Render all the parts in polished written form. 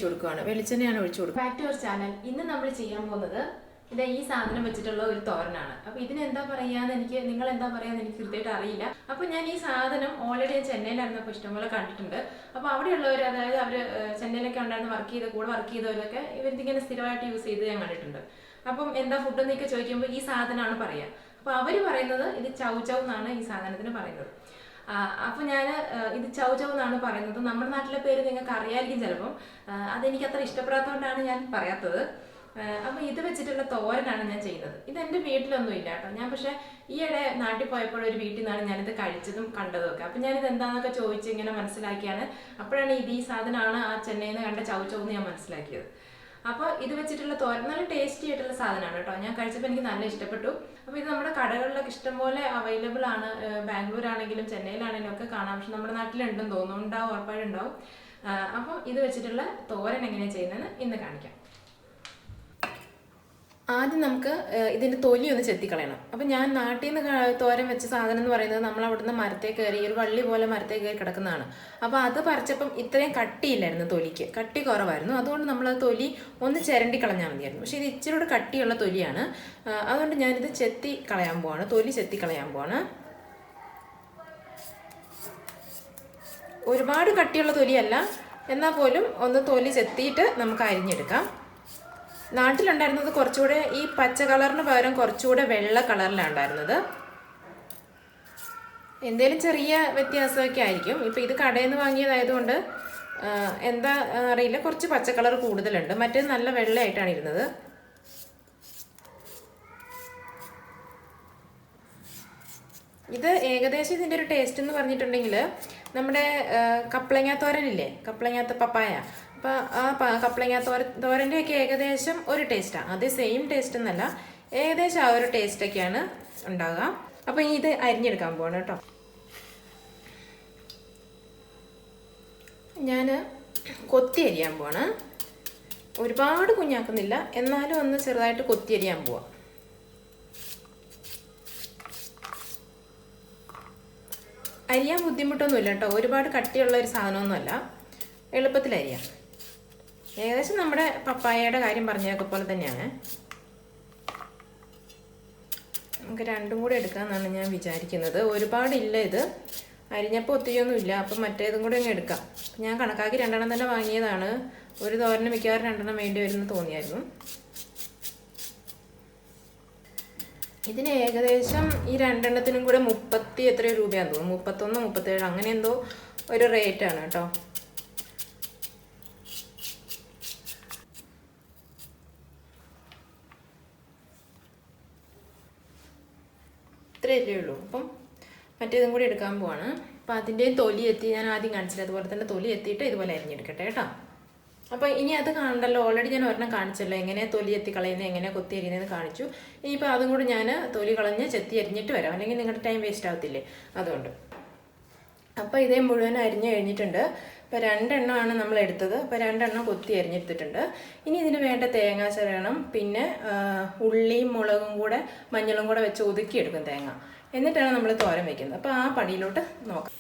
ഒഴിച്ചു കൊടുക്കുകയാണ്. വെളിച്ചെണ്ണയാണ് ഒഴിച്ചു കൊടുക്കുക. Back to our channel. ഇന്ന് നമ്മൾ ചെയ്യാൻ പോകുന്നത് ഇത് ഈ സാധനം വെച്ചിട്ടുള്ള ഒരു തോരനാണ്. അപ്പോൾ ഇതിനെന്താ പറയാന്ന് നിങ്ങൾ എന്താ പറയാന്ന് എനിക്ക് കൃത്യമായിട്ട് അറിയില്ല. അപ്പോൾ ഞാൻ ഈ സാധനം ഓൾറെഡി ചെന്നൈയിലായിരുന്നപ്പോൾ ഇഷ്ടംപോലെ കണ്ടിട്ടുണ്ട്. അപ്പോൾ അവിടെയുള്ളവർ, അതായത് അവർ ചെന്നൈയിലൊക്കെ ഉണ്ടായിരുന്ന കൂടെ വർക്ക് ചെയ്തവരൊക്കെ ഇവരിങ്ങനെ സ്ഥിരമായിട്ട് യൂസ് ചെയ്ത് ഞാൻ കണ്ടിട്ടുണ്ട്. അപ്പം എന്താ ഫുഡ് എന്നൊക്കെ ചോദിക്കുമ്പോൾ ഈ സാധനമാണ് പറയുക. അപ്പോൾ അവർ പറയുന്നത് ഇത് ചൗ ചൗ എന്നാണ് ഈ സാധനത്തിന് പറയുന്നത്. അപ്പോൾ ഞാൻ ഇത് ചൗ ചൗ എന്നാണ് പറയുന്നത്. നമ്മുടെ നാട്ടിലെ പേര് നിങ്ങൾക്ക് അറിയാമായിരിക്കും ചിലപ്പം. അതെനിക്ക് അത്ര ഇഷ്ടപ്പെടാത്തതുകൊണ്ടാണ് ഞാൻ പറയാത്തത്. അപ്പോൾ ഇത് വെച്ചിട്ടുള്ള തോരനാണ് ഞാൻ ചെയ്യുന്നത്. ഇത് എൻ്റെ വീട്ടിലൊന്നും ഇല്ല കേട്ടോ. ഞാൻ പക്ഷേ ഈയിടെ നാട്ടിൽ പോയപ്പോൾ ഒരു വീട്ടിൽ നിന്നാണ് ഞാനിത് കഴിച്ചതും കണ്ടതും ഒക്കെ. അപ്പം ഞാനിത് എന്താണെന്നൊക്കെ ചോദിച്ച് ഇങ്ങനെ മനസ്സിലാക്കിയാണ്. അപ്പോഴാണ് ഈ സാധനമാണ് ആ ചെന്നൈയിൽ നിന്ന് കണ്ട ചൗ ചൗ എന്ന് ഞാൻ മനസ്സിലാക്കിയത്. അപ്പോൾ ഇത് വെച്ചിട്ടുള്ള തോരൻ നല്ല ടേസ്റ്റി ആയിട്ടുള്ള സാധനമാണ് കേട്ടോ. ഞാൻ കഴിച്ചപ്പോൾ എനിക്ക് നല്ല ഇഷ്ടപ്പെട്ടു. അപ്പോൾ ഇത് നമ്മുടെ കടകളിലൊക്കെ ഇഷ്ടംപോലെ അവൈലബിൾ ആണ്. ബാംഗ്ലൂർ ആണെങ്കിലും ചെന്നൈയിലാണെങ്കിലും ഒക്കെ കാണാം. പക്ഷെ നമ്മുടെ നാട്ടിലുണ്ടെന്ന് തോന്നുന്നു. ഉണ്ടാവും, ഉറപ്പായിട്ടും ഉണ്ടാവും. അപ്പോൾ ഇത് വെച്ചിട്ടുള്ള തോരൻ എങ്ങനെയാണ് ചെയ്യുന്നതെന്ന് ഇന്ന് കാണിക്കാം. ആദ്യം നമുക്ക് ഇതിൻ്റെ തൊലി ഒന്ന് ചെത്തിക്കളയണം. അപ്പം ഞാൻ നാട്ടിൽ നിന്ന് തോരൻ വെച്ച സാധനം എന്ന് പറയുന്നത് നമ്മൾ അവിടുന്ന് മരത്തേ കയറി ഒരു വള്ളി പോലെ മരത്തേ കയറി കിടക്കുന്നതാണ്. അപ്പോൾ അത് പറിച്ചപ്പം ഇത്രയും കട്ടിയില്ലായിരുന്നു, തൊലിക്ക് കട്ടി കുറവായിരുന്നു. അതുകൊണ്ട് നമ്മൾ തൊലി ഒന്ന് ചിരണ്ടി കളഞ്ഞാൽ മതിയായിരുന്നു. പക്ഷേ ഇത് ഇച്ചിരി കൂടെ കട്ടിയുള്ള തൊലിയാണ്. അതുകൊണ്ട് ഞാനിത് ചെത്തി കളയാൻ പോവാണ്, തൊലി ചെത്തി കളയാൻ പോവാണ്. ഒരുപാട് കട്ടിയുള്ള തൊലിയല്ല, എന്നാൽ പോലും ഒന്ന് തൊലി ചെത്തിയിട്ട് നമുക്ക് അരിഞ്ഞെടുക്കാം. നാട്ടിലുണ്ടായിരുന്നത് കുറച്ചുകൂടെ ഈ പച്ച കളറിന് പകരം കുറച്ചുകൂടെ വെള്ള കളറിലാണ് ഉണ്ടായിരുന്നത്. എന്തേലും ചെറിയ വ്യത്യാസമൊക്കെ ആയിരിക്കും. ഇപ്പോൾ ഇത് കടയിൽ നിന്ന് വാങ്ങിയതായതുകൊണ്ട് എന്താ അറിയില്ല, കുറച്ച് പച്ച കളർ കൂടുതലുണ്ട്. മറ്റേത് നല്ല വെള്ളയായിട്ടാണ് ഇരുന്നത്. ഇത് ഏകദേശം ഇതിൻ്റെ ഒരു ടേസ്റ്റ് എന്ന് പറഞ്ഞിട്ടുണ്ടെങ്കിൽ നമ്മുടെ കപ്ലങ്ങ തോരനില്ലേ, കപ്ലങ്ങാത്ത പപ്പായ, അപ്പോൾ ആ കപ്ലങ്ങ തോരൻ്റെയൊക്കെ ഏകദേശം ഒരു ടേസ്റ്റാണ്. അത് സെയിം ടേസ്റ്റ് എന്നല്ല, ഏകദേശം ആ ഒരു ടേസ്റ്റൊക്കെയാണ് ഉണ്ടാകുക. അപ്പോൾ ഇനി ഇത് അരിഞ്ഞെടുക്കാൻ പോകണം കേട്ടോ. ഞാൻ കൊത്തി അരിയാൻ പോവാണ്. ഒരുപാട് കുഞ്ഞാക്കുന്നില്ല, എന്നാലും ഒന്ന് ചെറുതായിട്ട് കൊത്തി അരിയാൻ പോവാം. അരിയാൻ ബുദ്ധിമുട്ടൊന്നുമില്ല കേട്ടോ. ഒരുപാട് കട്ടിയുള്ള ഒരു സാധനമൊന്നുമല്ല, എളുപ്പത്തിൽ അരിയാം. ഏകദേശം നമ്മുടെ പപ്പായയുടെ കാര്യം പറഞ്ഞതൊക്കെ പോലെ തന്നെയാണ്. നമുക്ക് രണ്ടും കൂടെ എടുക്കാമെന്നാണ് ഞാൻ വിചാരിക്കുന്നത്. ഒരുപാടില്ല, ഇത് അരിഞ്ഞപ്പോൾ ഒത്തിരിയൊന്നുമില്ല. അപ്പം മറ്റേതും കൂടെ അങ്ങ് എടുക്കാം. ഞാൻ കണക്കാക്കി 2 തന്നെ വാങ്ങിയതാണ്. ഒരു തോരന് മിക്കവാറും 2 വേണ്ടി വരുമെന്ന് തോന്നിയായിരുന്നു. ഇതിന് ഏകദേശം ഈ 2 കൂടെ 30 എത്രയോ രൂപയാണെന്ന് തോന്നുന്നു. 31, 37 അങ്ങനെ എന്തോ ഒരു റേറ്റാണ് കേട്ടോ. ഇത്രയല്ലേ ഉള്ളൂ. അപ്പം മറ്റേതും കൂടി എടുക്കാൻ പോവാണ്. അപ്പം അതിൻ്റെയും തൊലി എത്തി ഞാൻ ആദ്യം കാണിച്ചില്ല, അതുപോലെ തന്നെ തൊലി എത്തിയിട്ട് ഇതുപോലെ അരിഞ്ഞെടുക്കട്ടെ കേട്ടോ. അപ്പോൾ ഇനി അത് കാണണ്ടല്ലോ, ഓൾറെഡി ഞാൻ ഒരെണ്ണം കാണിച്ചല്ലോ, എങ്ങനെ തൊലി എത്തി കളയുന്നത്, എങ്ങനെ കൊത്തി അരിയുന്നതെന്ന് കാണിച്ചു. ഇനിയിപ്പോൾ അതും കൂടി ഞാൻ തൊലി കളഞ്ഞ് ചെത്തി അരിഞ്ഞിട്ട് വരാം, അല്ലെങ്കിൽ നിങ്ങളുടെ ടൈം വേസ്റ്റ് ആവത്തില്ലേ, അതുകൊണ്ട്. അപ്പോൾ ഇതേ മുഴുവൻ അരിഞ്ഞ് കഴിഞ്ഞിട്ടുണ്ട്. ഇപ്പോൾ 2 എണ്ണമാണ് നമ്മൾ എടുത്തത്. അപ്പോൾ 2 എണ്ണം കൊത്തി അരിഞ്ഞെടുത്തിട്ടുണ്ട്. ഇനി ഇതിന് വേണ്ട തേങ്ങ ചിരകണം, പിന്നെ ഉള്ളിയും മുളകും കൂടെ മഞ്ഞളും കൂടെ വെച്ച് ഒതുക്കിയെടുക്കും തേങ്ങ. എന്നിട്ടാണ് നമ്മൾ തോരൻ വയ്ക്കുന്നത്. അപ്പോൾ ആ പണിയിലോട്ട് നോക്കാം.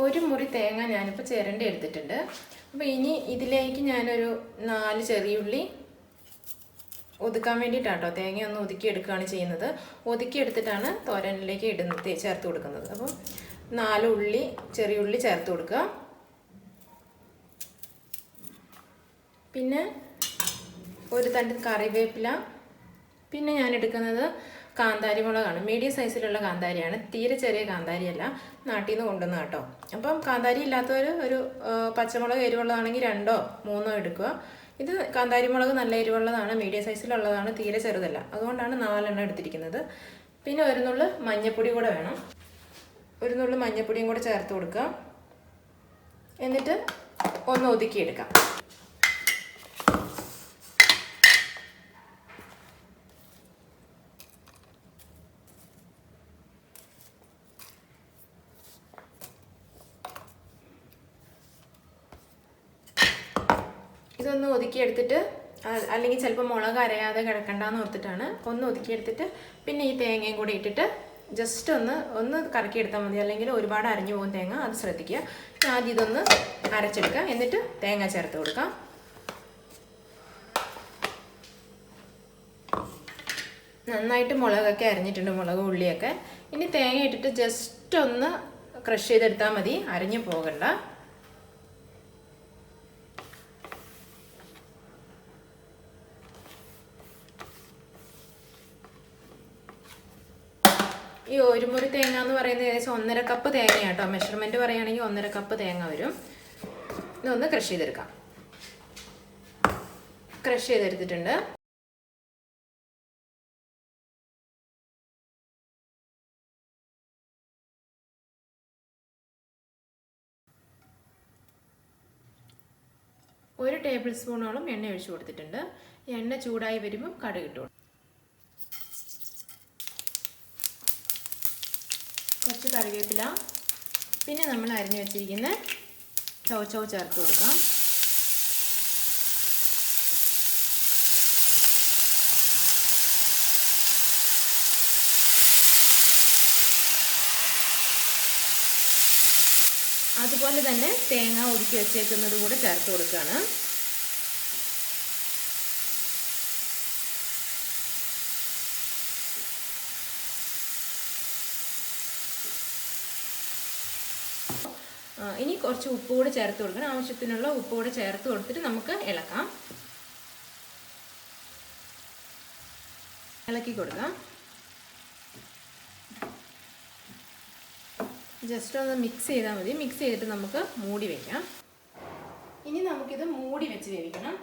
ഒരു മുറി തേങ്ങ ഞാനിപ്പോൾ ചിരണ്ടി എടുത്തിട്ടുണ്ട്. അപ്പോൾ ഇനി ഇതിലേക്ക് ഞാനൊരു 4 ചെറിയുള്ളി ഒതുക്കാൻ വേണ്ടിയിട്ടാണ് കേട്ടോ, തേങ്ങ ഒന്ന് ഒതുക്കിയെടുക്കുകയാണ് ചെയ്യുന്നത്. ഒതുക്കിയെടുത്തിട്ടാണ് തോരനിലേക്ക് ചേർത്ത് കൊടുക്കുന്നത്. അപ്പം 4 ഉള്ളി, ചെറിയുള്ളി ചേർത്ത് കൊടുക്കുക. പിന്നെ ഒരു തണ്ട് കറിവേപ്പില, പിന്നെ ഞാൻ എടുക്കുന്നത് കാന്താരി മുളകാണ്. മീഡിയം സൈസിലുള്ള കാന്താരിയാണ്, തീരെ ചെറിയ കാന്താരിയല്ല, നാട്ടിൽ നിന്ന് കൊണ്ടുവന്ന കേട്ടോ. അപ്പം കാന്താരി ഇല്ലാത്തവർ ഒരു പച്ചമുളക് എരിവുള്ളതാണെങ്കിൽ 2 or 3 എടുക്കുക. ഇത് കാന്താരി മുളക് നല്ല എരിവുള്ളതാണ്, മീഡിയം സൈസിലുള്ളതാണ്, തീരെ ചെറുതല്ല, അതുകൊണ്ടാണ് 4 എടുത്തിരിക്കുന്നത്. പിന്നെ ഒരു നുള്ളു മഞ്ഞൾപ്പൊടി കൂടെ വേണം. ഒരു നുള്ളു മഞ്ഞൾപ്പൊടിയും കൂടെ ചേർത്ത് കൊടുക്കുക. എന്നിട്ട് ഒന്ന് ഒതുക്കിയെടുക്കാം. ഇതൊന്ന് ഒതുക്കിയെടുത്തിട്ട്, അല്ലെങ്കിൽ ചിലപ്പോൾ മുളക് അരയാതെ കിടക്കണ്ടെന്ന് ഓർത്തിട്ടാണ്, ഒന്ന് ഒതുക്കിയെടുത്തിട്ട് പിന്നെ ഈ തേങ്ങയും കൂടി ഇട്ടിട്ട് ജസ്റ്റ് ഒന്ന് കറക്കിയെടുത്താൽ മതി, അല്ലെങ്കിൽ ഒരുപാട് അരഞ്ഞു പോകും തേങ്ങ, അത് ശ്രദ്ധിക്കുക. ആദ്യം ഇതൊന്ന് അരച്ചെടുക്കുക, എന്നിട്ട് തേങ്ങ ചേർത്ത് കൊടുക്കാം. നന്നായിട്ട് മുളകൊക്കെ അരഞ്ഞിട്ടുണ്ട്, മുളക് ഉള്ളിയൊക്കെ. ഇനി തേങ്ങ ഇട്ടിട്ട് ജസ്റ്റ് ഒന്ന് ക്രഷ് ചെയ്തെടുത്താൽ മതി, അരഞ്ഞു പോകണ്ട. ഈ ഒരു മുറി തേങ്ങ എന്ന് പറയുന്നത് ഏകദേശം 1.5 കപ്പ് തേങ്ങ കേട്ടോ. മെഷർമെൻറ്റ് പറയുകയാണെങ്കിൽ 1.5 കപ്പ് തേങ്ങ വരും. ഇതൊന്ന് ക്രഷ് ചെയ്തെടുക്കാം. ക്രഷ് ചെയ്തെടുത്തിട്ടുണ്ട്. ഒരു ടേബിൾ സ്പൂണോളം എണ്ണ ഒഴിച്ചു കൊടുത്തിട്ടുണ്ട്. എണ്ണ ചൂടായി വരുമ്പോൾ കടുക് ഇട്ടു കൊടുക്കും. കുറച്ച് കറിവേപ്പില, പിന്നെ നമ്മൾ അരിഞ്ഞു വെച്ചിരിക്കുന്ന ചൗ ചൗ ചേർത്ത് കൊടുക്കാം. അതുപോലെ തന്നെ തേങ്ങ ഉരുക്കി വെച്ചേക്കുന്നത് കൂടെ ചേർത്ത് കൊടുക്കുകയാണ്. ഇനി കുറച്ച് ഉപ്പ് കൂടെ ചേർത്ത് കൊടുക്കണം. ആവശ്യത്തിനുള്ള ഉപ്പ് കൂടെ ചേർത്ത് കൊടുത്തിട്ട് നമുക്ക് ഇളക്കാം. ഇളക്കി കൊടുക്കാം. ജസ്റ്റ് ഒന്ന് മിക്സ് ചെയ്താൽ മതി. മിക്സ് ചെയ്തിട്ട് നമുക്ക് മൂടി വയ്ക്കാം. ഇനി നമുക്കിത് മൂടി വെച്ച് വേവിക്കണം.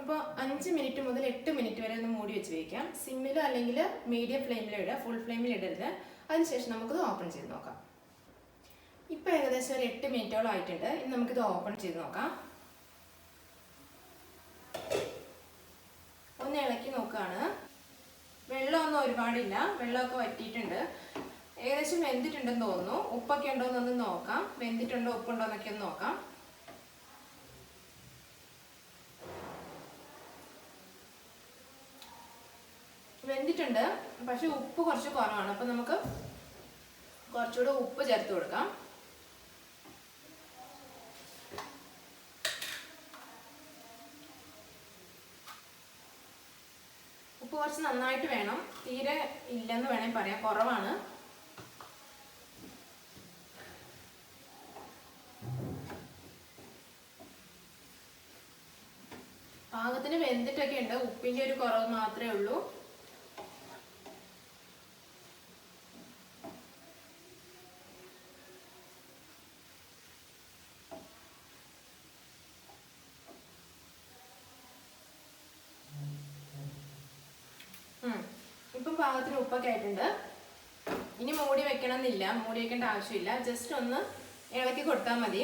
അപ്പോൾ 5 മിനിറ്റ് മുതൽ 8 മിനിറ്റ് വരെ ഒന്ന് മൂടി വെച്ച് വേവിക്കാം. സിമ്മിലോ അല്ലെങ്കിൽ മീഡിയം ഫ്ലെയിമിലോ ഇടുക, ഫുൾ ഫ്ലെയിമിൽ ഇടരുത്. അതിനുശേഷം നമുക്കിത് ഓപ്പൺ ചെയ്ത് നോക്കാം. ഇപ്പോൾ ഏകദേശം ഒരു 8 മിനിറ്റോളം ആയിട്ടുണ്ട്. ഇനി നമുക്കിത് ഓപ്പൺ ചെയ്ത് നോക്കാം. ഒന്ന് ഇളക്കി നോക്കുകയാണ്. വെള്ളമൊന്നും ഒരുപാടില്ല, വെള്ളമൊക്കെ വറ്റിയിട്ടുണ്ട്. ഏകദേശം വെന്തിട്ടുണ്ടെന്ന് തോന്നുന്നു. ഉപ്പൊക്കെ ഉണ്ടോ എന്നൊന്ന് നോക്കാം. വെന്തിട്ടുണ്ടോ ഉപ്പുണ്ടോ എന്നൊക്കെ ഒന്ന് നോക്കാം. വെന്തിട്ടുണ്ട്, പക്ഷെ ഉപ്പ് കുറച്ച് കുറവാണ്. അപ്പം നമുക്ക് കുറച്ചുകൂടെ ഉപ്പ് ചേർത്ത് കൊടുക്കാം. ഉപ്പ് കുറച്ച് നന്നായിട്ട് വേണം, തീരെ ഇല്ലെന്ന് വേണമെങ്കിൽ പറയാം, കുറവാണ്. പാകത്തിന് വെന്തിട്ടൊക്കെ ഉണ്ട്, ഉപ്പിൻ്റെ ഒരു കുറവ് മാത്രമേ ഉള്ളൂ. ഇപ്പം പാകത്തിന് ഉപ്പൊക്കെ ആയിട്ടുണ്ട്. ഇനി മൂടി വെക്കണമെന്നില്ല, മൂടി വെക്കേണ്ട ആവശ്യമില്ല. ജസ്റ്റ് ഒന്ന് ഇളക്കി കൊടുത്താൽ മതി.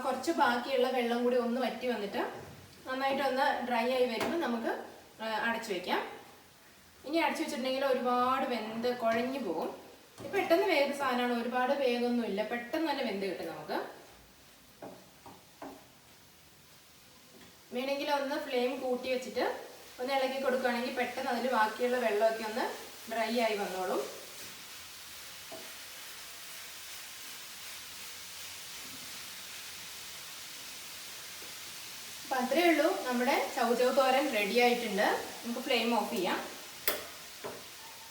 കുറച്ച് ബാക്കിയുള്ള വെള്ളം കൂടി ഒന്ന് വറ്റി വന്നിട്ട് നന്നായിട്ടൊന്ന് ഡ്രൈ ആയി വരുമ്പോൾ നമുക്ക് അടച്ചു വയ്ക്കാം. ഇനി അടച്ചു വെച്ചിട്ടുണ്ടെങ്കിൽ ഒരുപാട് വെന്ത് കുഴഞ്ഞു പോകും. പെട്ടെന്ന് വേഗ സാധനമാണ്, ഒരുപാട് വേഗമൊന്നുമില്ല, പെട്ടെന്ന് തന്നെ വെന്ത് കിട്ടും. നമുക്ക് വേണമെങ്കിൽ ഒന്ന് ഫ്ലെയിം കൂട്ടി വെച്ചിട്ട് ഒന്ന് ഇളക്കി കൊടുക്കുകയാണെങ്കിൽ പെട്ടെന്ന് അതിൽ ബാക്കിയുള്ള വെള്ളമൊക്കെ ഒന്ന് ഡ്രൈ ആയി വന്നോളും. അപ്പം അത്രയേ ഉള്ളൂ, നമ്മുടെ ചൗ ചൗ തോരൻ റെഡി ആയിട്ടുണ്ട്. നമുക്ക് ഫ്ലെയിം ഓഫ് ചെയ്യാം.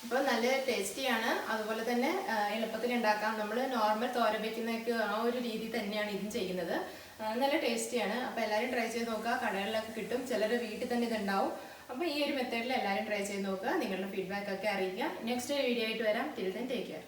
അപ്പോൾ നല്ല ടേസ്റ്റിയാണ്, അതുപോലെ തന്നെ എളുപ്പത്തിൽ ഉണ്ടാക്കാം. നമ്മൾ നോർമൽ തോരൻ വയ്ക്കുന്നതൊക്കെ ആ ഒരു രീതി തന്നെയാണ് ഇതും ചെയ്യുന്നത്. നല്ല ടേസ്റ്റിയാണ്. അപ്പോൾ എല്ലാവരും ട്രൈ ചെയ്ത് നോക്കുക. കടകളിലൊക്കെ കിട്ടും, ചിലർ വീട്ടിൽ തന്നെ ഇതുണ്ടാവും. അപ്പോൾ ഈ ഒരു മെത്തേഡിൽ എല്ലാവരും ട്രൈ ചെയ്ത് നോക്കുക. നിങ്ങളുടെ ഫീഡ്ബാക്ക് ഒക്കെ അറിയിക്കുക. നെക്സ്റ്റ് വീഡിയോ ആയിട്ട് വരാം. Till then take care.